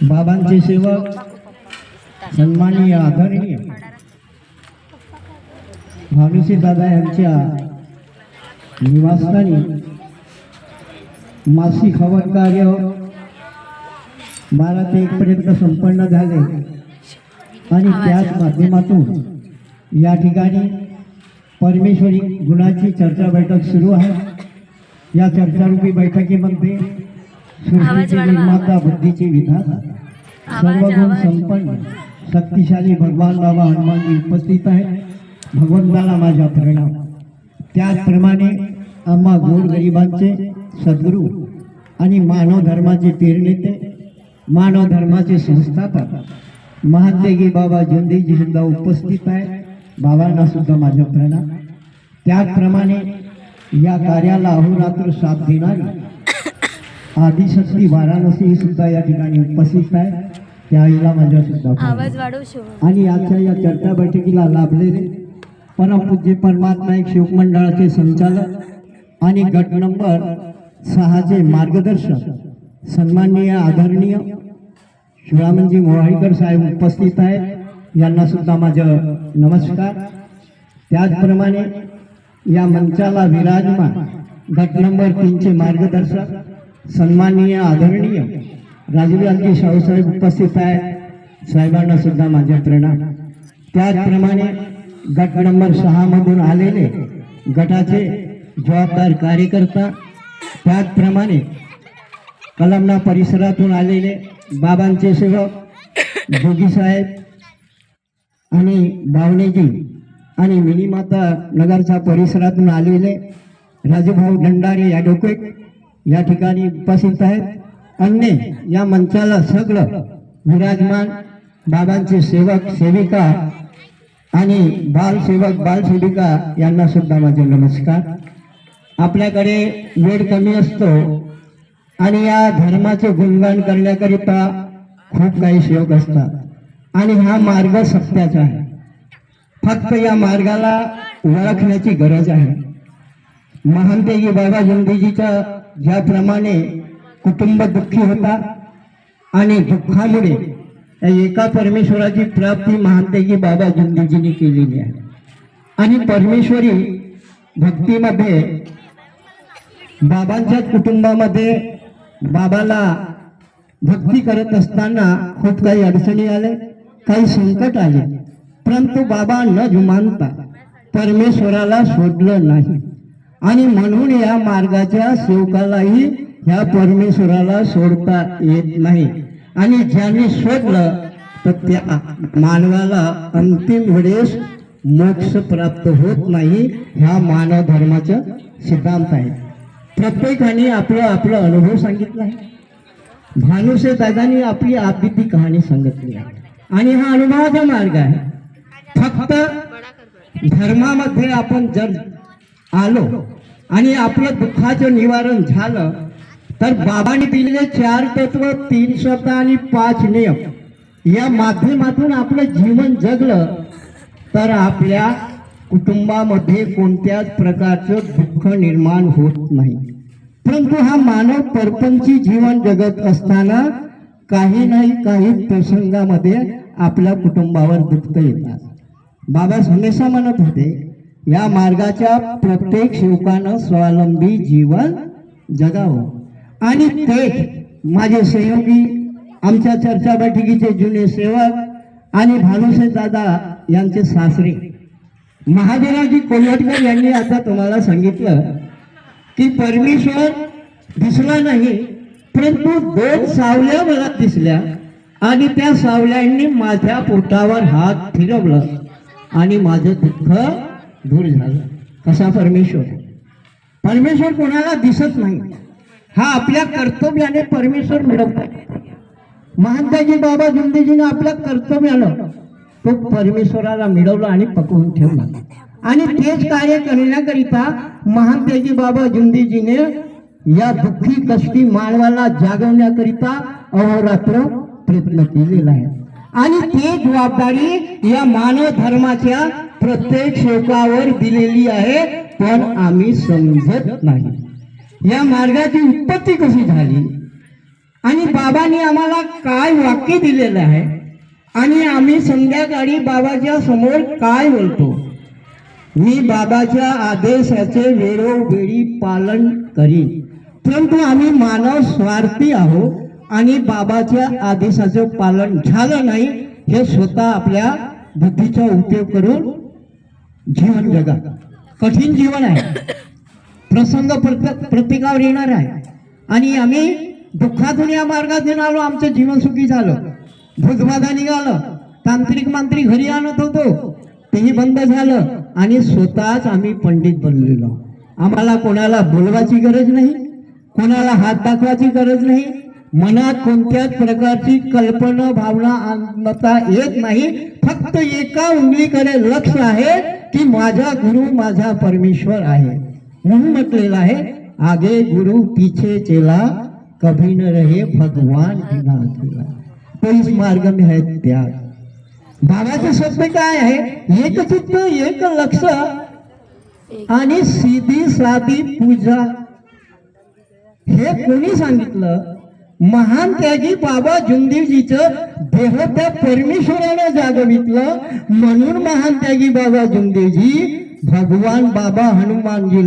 बाबांचे सेवक सन्माननीय आदरणीय भानुसी दादा यांच्या निवासस्थानी मासिक हवन कार्य 12 ते 1 पर्यंत संपन्न झाले आणि त्याच माध्यमातून या ठिकाणी परमेश्वरी गुणाची चर्चा बैठक सुरू आहे। या चर्चारूपी बैठकीमध्ये सृष्टीचे निर्माता बुद्धीचे विधाता सर्व गुण संपन्न शक्तिशाली भगवान बाबा हनुमानजी उपस्थित आहेत। भगवंताला माझा प्रणाम। त्याचप्रमाणे आम्हा गोरगरिबांचे सद्गुरू आणि मानव धर्माचे प्रेरनेते मानव धर्माचे संस्थापक महातेगी बाबा जोंधेजी सुद्धा उपस्थित आहे। बाबांना सुद्धा माझा प्रणाम। त्याचप्रमाणे या कार्याला अहोरात्र साथ देणारी आदिशक्ती वाराणसी सुद्धा या ठिकाणी उपस्थित आहे। त्यावेळेला माझ्या सुद्धा आवाज वाढव आणि आजच्या या चर्चा बैठकीला लाभलेले परमपूज्य परमात्मा एक शिव मंडळाचे संचालक आणि गट नंबर 6 चे मार्गदर्शक सन्माननीय आदरणीय शिवामनजी मोहाळीकर साहेब उपस्थित आहेत। यांना सुद्धा माझा नमस्कार। त्याचप्रमाणे या मंचाला विराजमान गट नंबर 3 चे मार्गदर्शक सन्माननीय आदरणीय राजूलालजी शाहूसाहेब उपस्थित आहेत। साहेबांना सुद्धा माझा प्रणाम। त्याचप्रमाणे गट नंबर 6 मधून आलेले गटाचे जबाबदार कार्यकर्ता, त्याचप्रमाणे कलमना परिसरातून आलेले बाबांचे सेवक जोगी साहेब आणि बावणेजी आणि मिनीमाता नगरच्या परिसरातून आलेले राजूभाऊ भंडारी ॲडव्होकेट या ठिकाणी उपस्थित आहेत। अन्य या मंचाला सगळं विराजमान बाबांचे सेवक सेविका आणि बालसेवक बालसेविका यांना सुद्धा माझे नमस्कार। आपल्याकडे वेळ कमी असतो आणि या धर्माचे गुणगान करण्याकरिता खूप काही सेवक असतात आणि हा मार्ग सत्याचा आहे। फक्त या मार्गाला ओळखण्याची गरज आहे। महानतेगी बाबा जोंधेजीच्या ज्याप्रमाणे कुटुंब दुःखी होता आणि दुःखामुळे एका परमेश्वराची प्राप्ती महानतेगी बाबा जोंधेजींनी केलेली आहे। आणि परमेश्वरी भक्तीमध्ये बाबांच्या कुटुंबामध्ये बाबाला भक्ती करत असताना खूप काही अडचणी आले, काही संकट आले, परंतु बाबा न जुमानता परमेश्वराला सोडलं नाही आणि म्हणून या मार्गाच्या सेवकालाही ह्या परमेश्वराला सोडता येत नाही आणि ज्यांनी सोडलं तर त्या मानवाला अंतिम वेळेस मोक्ष प्राप्त होत नाही। ह्या मानव धर्माचा सिद्धांत आहे। प्रत्येकाने आपलं आपलं अनुभव सांगितला आहे। भानुसे दादांनी आपली आपली कहाणी सांगितली आहे आणि हा अनुभवाचा मार्ग आहे। फक्त धर्मामध्ये आपण जर आलो आणि आपलं दुःखाचं निवारण झालं तर बाबांनी दिलेले 4 तत्व 3 शब्द आणि 5 नियम या माध्यमातून आपलं जीवन जगलं तर आपल्या कुटुंबामध्ये कोणत्याच प्रकारचं दुःख निर्माण होत नाही। परंतु हा मानव परपंची जीवन जगत असताना काही नाही काही प्रसंगामध्ये आपल्या कुटुंबावर दुःख येतात। बाबा हमेशा म्हणत होते या मार्गाच्या प्रत्येक सेवकानं स्वावलंबी जीवन जगावं आणि ते माझे सहयोगी आमच्या चर्चा बैठकीचे जुने सेवक आणि भानुसे दादा यांचे सासरे महादेवरावजी कोल्हटकर यांनी आता तुम्हाला सांगितलं की परमेश्वर दिसला नाही, परंतु 2 सावल्या मला दिसल्या आणि त्या सावल्यांनी माझ्या पोटावर हात फिरवलं आणि माझं दुःख दूर झालं। कसा परमेश्वर? परमेश्वर कोणाला दिसत नाही, हा आपल्या कर्तव्याने परमेश्वर मिळवतात। महानतेगी बाबा जोंधेजीने आपल्या कर्तव्यानं तो परमेश्वराला मिळवला आणि पकडून ठेवला आणि तेच कार्य करण्याकरिता महानतेगी बाबा जोंधेजीने या दुःखी कष्टी मानवाला जागवण्याकरिता अहोरात्र प्रयत्न केलेला आहे आणि ती जबाबदारी या मानव धर्माच्या प्रत्येक सेवकावर दिलेली आहे, पण आम्ही समजत नाही। या मार्गाची उत्पत्ती कशी झाली आणि बाबांनी आम्हाला काय वाक्य दिलेलं आहे आणि आम्ही संध्याकाळी बाबाच्या समोर काय बोलतो. मी बाबाच्या आदेशाचे वेळोवेळी पालन करीन, परंतु आम्ही मानव स्वार्थी आहोत आणि बाबाच्या आदेशाचं पालन झालं नाही हे स्वतः आपल्या बुद्धीचा उपयोग करून जीवन जगा. कठीण जीवन आहे, प्रसंग प्रत्येकावर येणार आहे आणि आम्ही दुःखातून या मार्गातून आलो. आमचं जीवन सुखी झालं, भूतबाधा निघालं, तांत्रिक मांत्रिक घरी आणत होतो तेही बंद झालं आणि स्वतःच आम्ही पंडित बनलेलो. आम्हाला कोणाला बोलवायची गरज नाही, कोणाला हात दाखवायची गरज नाही, मनात कोणत्याच प्रकारची कल्पना भावना आणता येत नाही. फक्त एका उंगलीकडे लक्ष आहे की माझा गुरु माझा परमेश्वर आहे. म्हणून म्हटलेलं आहे, आगे गुरु पीछे चेला कभी न रहे भगवान बिना अकेला. तो इस मार्ग में है त्याग. बाबाचं सत्य काय आहे, एक चित्त एक लक्ष आणि सीधी साधी पूजा. हे कोणी सांगितलं? महान त्यागी बाबा जुमदेवजीचं देह त्या परमेश्वरानं जागवितलं. म्हणून महान त्यागी बाबा जुमदेवजी भगवान बाबा हनुमानजी